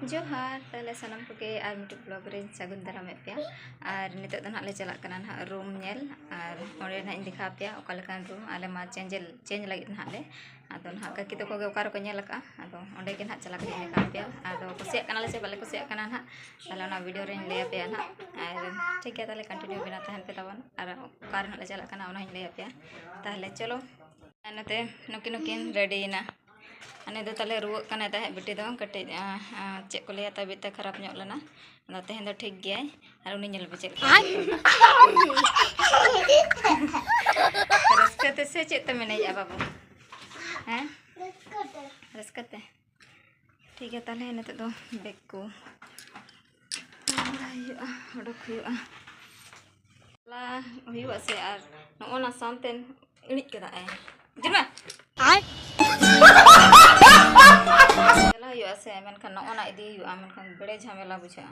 जोहार ताले सनम को के आर मिट्टी ब्लॉग रे सगुन दाराम पे और नित दो ले चला ना रूम नेल और ओरे ना दिखा पे ओका लेकान रूम आले मा चेंज लगे ना ले आदो ना काकी तो को ओका को नेल का आदो ओंडे के ना चला के दिखा पे आदो कुसिया कना ले से बाले कुसिया कना ना ताले ना वीडियो रे ले पे ना और ठीक है ताले कंटिन्यू बिना तहन पे तबन और ओका रे ना ले चला कना ओना ले पे ताले चलो नते नुकिन रेडी ना अने दो ताले रुआ कना ता बेटी दो कटे चे को लिया तबियत खराब ᱧᱚᱜ ᱞᱮᱱᱟ ᱟᱫᱚ ᱛᱮᱦᱮᱧ ᱫᱚ ᱴᱷᱤᱠ ᱜᱮᱭᱟᱭ ᱟᱨ ᱩᱱᱤ ᱧᱮᱞ ᱵᱮᱪᱮᱫ रस्कते से चेत में बाबू हैं रस्कते ठीक है ताले नित दो बेग को उडक हुआ से और नोना सामते इणिज कदा जिमा चला से मनखान नोना इदी मनखान बड़े झमेला बुझा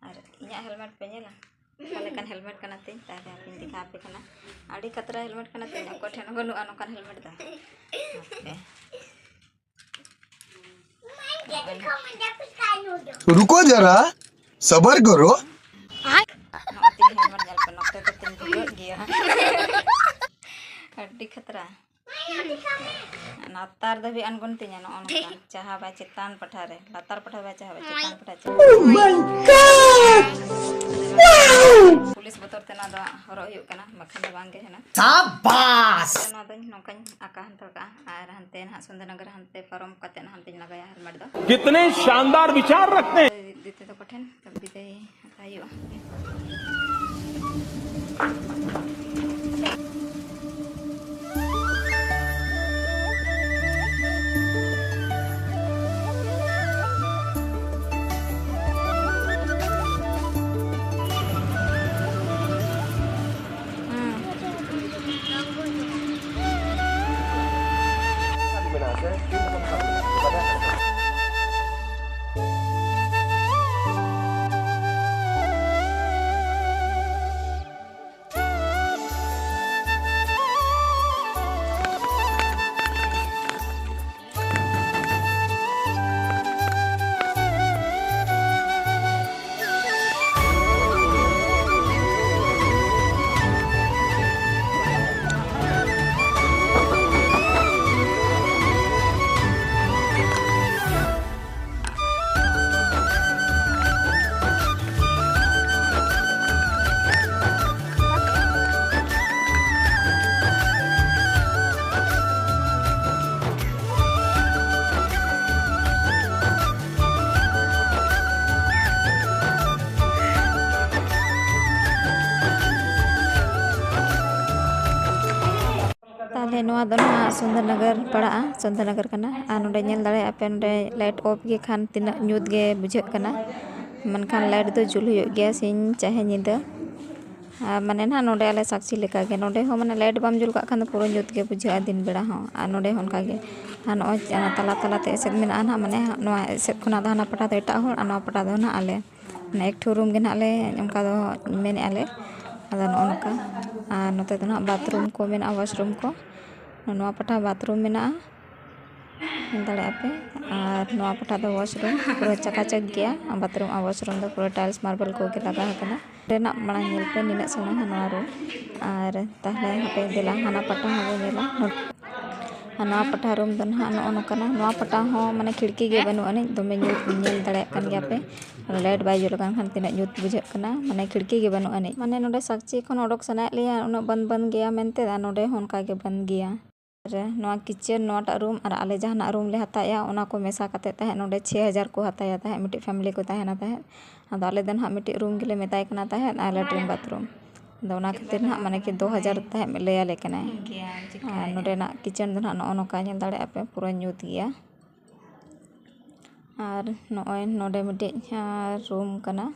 और इना हेलमेट पे नेला कालेकान हेलमेट कना तिन तारे आपिन दिखा पे कना आडी खतरा हेलमेट कना तिन को ठेन बनु अनकान हेलमेट दा रुको जरा सबर करो हेलमेट जल पे नक्ते तो तिन गया आडी खतरा लातार दबी अनगुन तिन नोना चाहा बा चितान पठारे लातार पठा बा चाहा बा चितान पठा पुलिस बतौर तेना दो हरो हुयो कना मखन दो बांगे है ना शाबाश ना दो नोकन आका हंत का आर हंते ना सुंदरनगर हंते परम कते ना हंते लगाया हेलमेट दो कितने शानदार विचार रखते हैं दीते तो कठिन तब दीते हतायो ताले नोआ दो ना सुंदरनगर पड़ा सुंदरनगर कना आ नोडे नेल दाड़े आपे नोडे लाइट ऑफ गे खान तिना न्यूत गे बुझे कना मनखान लाइट दो जुल हुयो गया सिन चाहे निदा माने ना नोडे आले साक्षी लेका गे नोडे हो माने लाइट बाम जुल का खान पूरा न्यूत गे बुझे दिन बेड़ा हो आ नोडे होनका गे आ नो तला तला ते एसेद मेना ना माने नोआ एसेद खुना दाना पटा दो एटा हो नोआ पटा दो ना आले ना एक ठो रूम गे ना आले उनका दो मेने आले अदा नोनका आ नोते दो ना बाथरूम को मेना वॉशरूम को नोआ पटा बाथरूम मेना दाड़े आपे और नोआ पटा दो वॉशरूम पूरा चकाचक गया बाथरूम और वॉशरूम दो पूरा टाइल्स मार्बल को के लगा हकना रेना मांग नेल पे निना सना नोआ रूम और ताहले हपे देला हाना पटा हो नेला नोआ पटा रूम दो ना नो कना नोआ पटा हो माने खिड़की गे बनु अने दमे नेल दाड़े कन गया पे लाइट बाय जुल कान खान तिना न्यूत बुझे कना माने खिड़की गे बनु अने माने नोडे साक्षी खन ओडक सना लिया उन बंद गया मेनते नोडे होनका गे बंद गया नोआ किचन नोटा रूम और आले जहाना रूम ले हताया ओना को मेसा कते तहे नोडे 6000 को हताया तहे मिट्टी फैमिली को तहेना तहे अदो आले दन हा मिट्टी रूम गे ले मेताय कना तहे आ लैट्रिन बाथरूम दो ना खातिर ना माने कि 2000 तहे ले आले कना नोडे ना किचन दन नो नोका नेल दाड़े आपे पूरा न्यूत गया और नोय नोडे मिट्टी रूम कना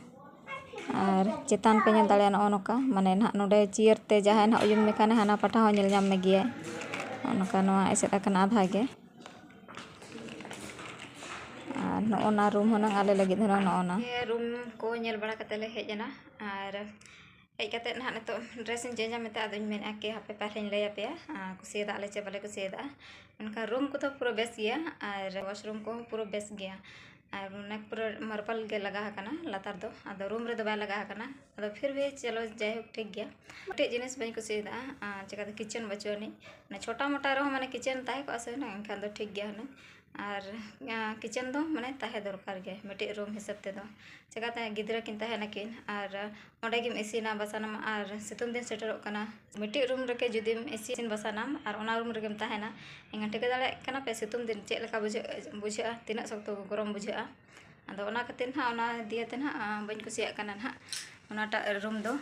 और चेतान पे नेल दाड़े नो नोका माने ना नोडे चेयर ते जहां ना उयुम मेकाने हाना पटा हो नेल जाम में गया नोका नोआ एसेद अकना आधा गे नोना रूम होना आले लगी नोना रूम को नेल बड़ा कते ले हेजना और हेज कते ना नितो ड्रेसिंग चेंज मेते आदो मेन के हापे पारेन ले पे कुसियदा आले चे बाले कुसियदा उनका रूम को तो पूरा बेस गया और वॉशरूम को पूरा बेस गया और उन्हें पूरा मार्बल के लगा हकना लातार दो आदो रूम रे दो बाय लगा हकना आदो फिर भी चलो जायहोक ठीक गया टे जिनिस बई कुसिदा चिकाते किचन बचुनी माने छोटा मोटा रहो माने किचन ताहे को आसे ना एनखान दो ठीक गया हना और किचन दो माने ताहे दरकार गे मिटे रूम हिसाब ते दो चिकाते गिद्रा किन ताहे नकिन और ओंडे गिम इसिना बसानाम और सितुम दिन सेटरोक कना मिटे रूम रके जुदिम इसिन बसानाम और ओना रूम रकेम ताहेना एंगन टिके दाड़े कना पे सितुम दिन चेक लेका बुझा तिना सख्तो गरम बुझा आदो ओना खातिर ना ओना दियाते ना बइन कुसिया कना ना ओनाटा रूम दो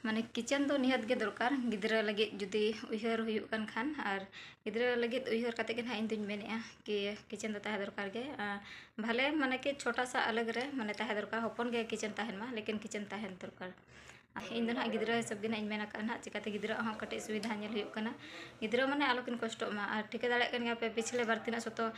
माने किचन दो निहत गे दरकार गिद्रा लगे जुदी उइहर हुयुक कान खान और गिद्रा लगे उइहर काते के ना इन दुñ मेनेआ कि किचन दो ताहे दरकार गे भले माने कि छोटा सा अलग रे माने ताहे दरकार होपन गे किचन ताहेन मा लेकिन किचन ताहेन दरकार इन दो ना गिद्रा हिसाब गे ना इन मेना कान चिकाते गिद्रा हॉ कटे सुविधा नेल हुयुक कना गिद्रा माने आलोकिन कष्ट मा और ठिके दाड़े कन पे पिछले बार तिना सतो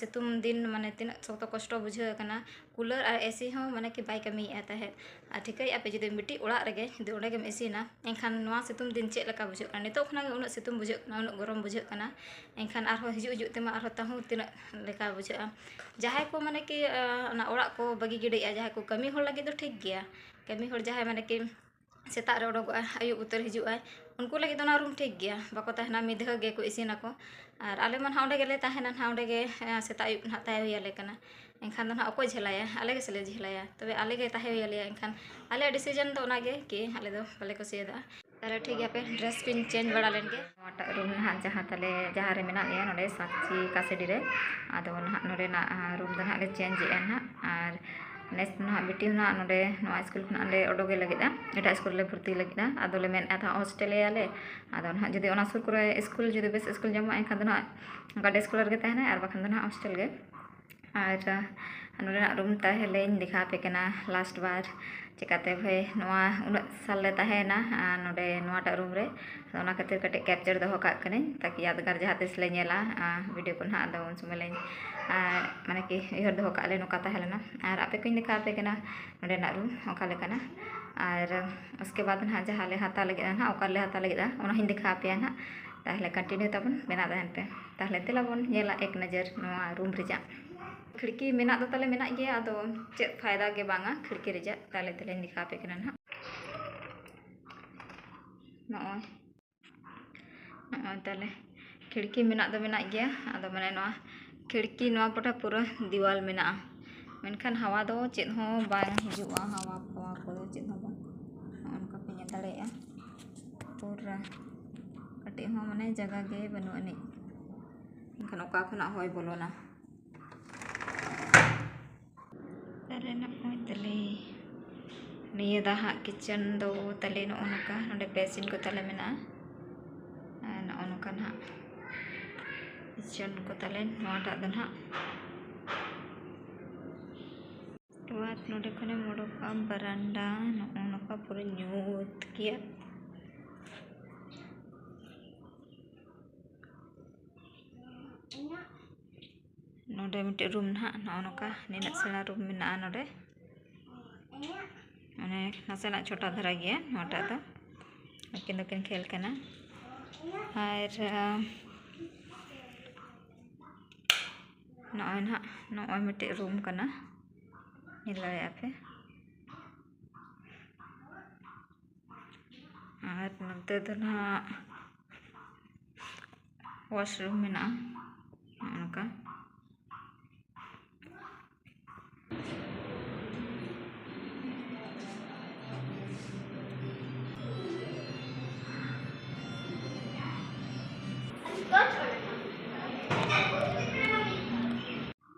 सितुम दिन माने तिना सतो कष्ट बुझे कना कूलर और एसी हो माने कि बाय कमी आता है और ठिके आपे जुदी मिट्टी ओड़ा रगे जुदी ओंडे गेम एसीना एनखान नोआ सितुम दिन चेक लका बुझे कना नितो खना उन सितुम बुझे कना उन गरम बुझे कना एनखान आरो हिजु हिजु तेमा आरो ताहु तिना लेका बुझे जहाय को माने कि ना ओड़ा को बगी गिडेया जहाय को कमी होड़ लगे तो ठीक गया कमी होड़ जहाय माने कि सेता रे ओडोगआ आयु उतर हिजुआ उनको लगे तो ना रूम ठीक गया बाको तहना मिधह गे को इसिना को और आले मन हाउंडे गेले तहना हाउंडे गे सेता आयु ना ताय होयाले कना एनखान दो ना अको झेलाया आले गे सेले झेलाया तबे आले गे ताहे होयाले एनखान आले डिसीजन दो ना गे कि आले दो बाले को सेदा ताले ठीक गया पे ड्रेस पिन चेंज बड़ा लेन गे नोटा रूम ना जहां तले जहां रे मेना गया नोडे साक्षी कासेडी रे आदो ना नोडे ना रूम दो ना ले चेंज ए ना और नेस ना बिटी ना नोडे नो स्कूल खना ले ओडोगे लगिदा एटा स्कूल ले भर्ती लगिदा आदोले मेन था हॉस्टेल याले आदो ना जदि ओना सुर करे स्कूल जदि बेस स्कूल जमा एखान दो ना गाडे स्कूल रे तहना और बखन दो ना हॉस्टेल गे और नोडे ना रूम ताहे लेन दिखा पे केना लास्ट बार चिकाते भाई नोआ उन साल ले ताहेना नोडे नोआटा रूम रे ओना खातिर कटे कैप्चर दो का कने ताकि यादगार जहां तिस ले नेला वीडियो को ना आदो उन समय ले माने कि इहर दो का ले नोका ताहेलना और आपे को दिखा पे केना नोडे ना रूम ओका ले कना और उसके बाद ना जहां ले हाता लगे ना ओका ले हाता लगे ओना हिं दिखा पे ना ताहले कंटिन्यू तबन बेना दहन पे ताहले तेलाबन नेला एक नजर नोआ रूम रिजा खिड़की मेना दो ताले मेना गया आदो चेक फायदा गे बांगा खिड़की रिजा ताले तले दिखा पे केना ना नोय ताले खिड़की मेना दो मेना गया आदो माने नोआ खिड़की नोआ पटा पूरा दीवाल मेना मेनखान हवा दो चेक हो बाय हिजुआ हवा को चेक हो बांग उनका पे ने दाड़ेया पूरा कटे हो माने जगह गे बनु अनि मेनखान ओका खना होय बोलोना ताले ना ओय तले निया दाहा किचन दो तले नो ओनका नोडे बेसिन को तले मेना ना ओनका ना किचन को तले नोटा दो ना वात नोडे खने मोडो का बरांडा नो ओनका पूरा न्यूत किया नोडे मिटे रूम ना नोनका निना सेना रूम मेना नोडे माने नासेना छोटा धरा गया नोटा तो लेकिन दो खेल कना और नॉय ना नॉय मिटे रूम कना निलाया पे और नते तो ना वॉशरूम में ना उनका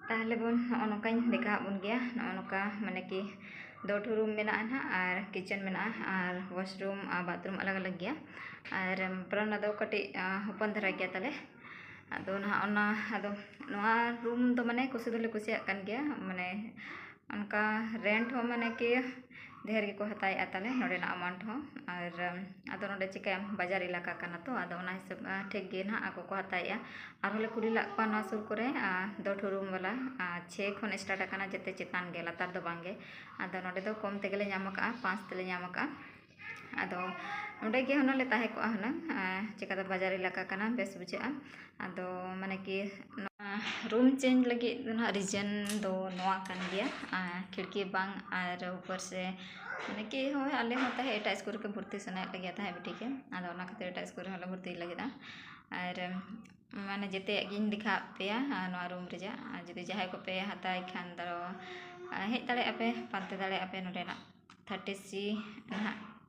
ताहले बन नोका देखा बन गया नोका माने कि दो रूम में ना और किचन में और वॉशरूम और बाथरूम अलग अलग गया और बरांडा दो कटी हपन धरा गया ताले आदो ना ओना आदो नोआ रूम दो माने कुसी दोले कुसिया कान गया माने उनका रेंट हो माने कि ढेर के को हताया ताले नोडे ना अमाउंट हो और आदो नोडे चिका बाजार इलाका काना तो आदो ना हिसाब ठीक गे ना आको को हताया और होले कुड़ी ला को ना सुर करे दो रूम वाला 6 खन स्टार्ट काना जते चितान गे लातार दो बांगे आदो नोडे दो कम तेगले ᱧᱟᱢका 5 तेले ᱧᱟᱢका आदो नोडे गे होना ले ताहे को हना चिका दो बाजार इलाका काना बेस बुझा आदो माने कि रूम चेंज लगे ना रीजन दो नवा कान गया खिड़की बांग और ऊपर से माने कि हो आले होता है एटा स्कूल के भर्ती सना लगे था बेटी के आदो ना खातिर एटा स्कूल हला भर्ती लगे और माने जेते गिन दिखा पेया नवा रूम रेजा जदि जहाय को पे हताय खान दरो हेज दाड़े आपे पांते दाड़े आपे नोडेना 30C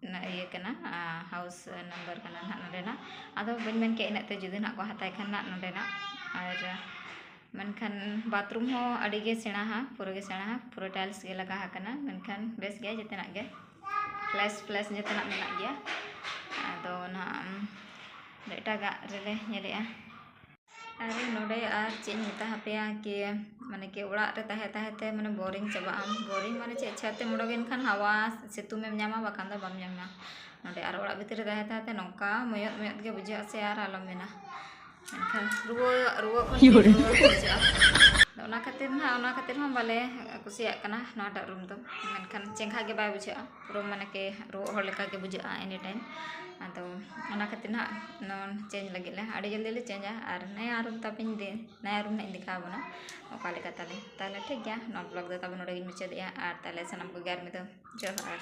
ना ये कना हाउस नंबर कना ना नोडेना आदो बन मेन के इनते जुदी ना को हताय खान ना नोडेना और मनखान बाथरूम हो अड़ी गे सेणा हा पूरा टाइल्स गे लगा हकना मनखान बेस गे जतना गे फ्लैश जतना मेना गया आदो ना एटागा रेले नेलेआ अरे नोडे आर चेन मेता हपेया कि माने कि ओड़ा रे ताहे माने बोरिंग चाबा बोरिंग माने चे छाते मोड़ोगेन खान हवा सितुम में ᱧᱟᱢᱟ बाखान दो बम ᱧᱟᱢᱟ नोडे आर ओड़ा भितर ताहे नौका मयत गे बुझा से आर आलम मेना एनखान रुआ खन बुझा ओना खातिर हम बाले कुसिया कना नाटा रूम दो मेनखान चेंखा गे बाय बुझा पूरा माने के रुआ हर लेका गे बुझा एनी टाइम आदो ओना खातिर ना नॉन चेंज लगे ले अड़ी जल्दी ले चेंजा और नया रूम तापिन दे नया रूम नहीं दिखा बना ओका लेका ताले ठीक गया नॉन ब्लॉग दे तब नोडे मुचाद या और ताले सनम को 11 में तो जोहार।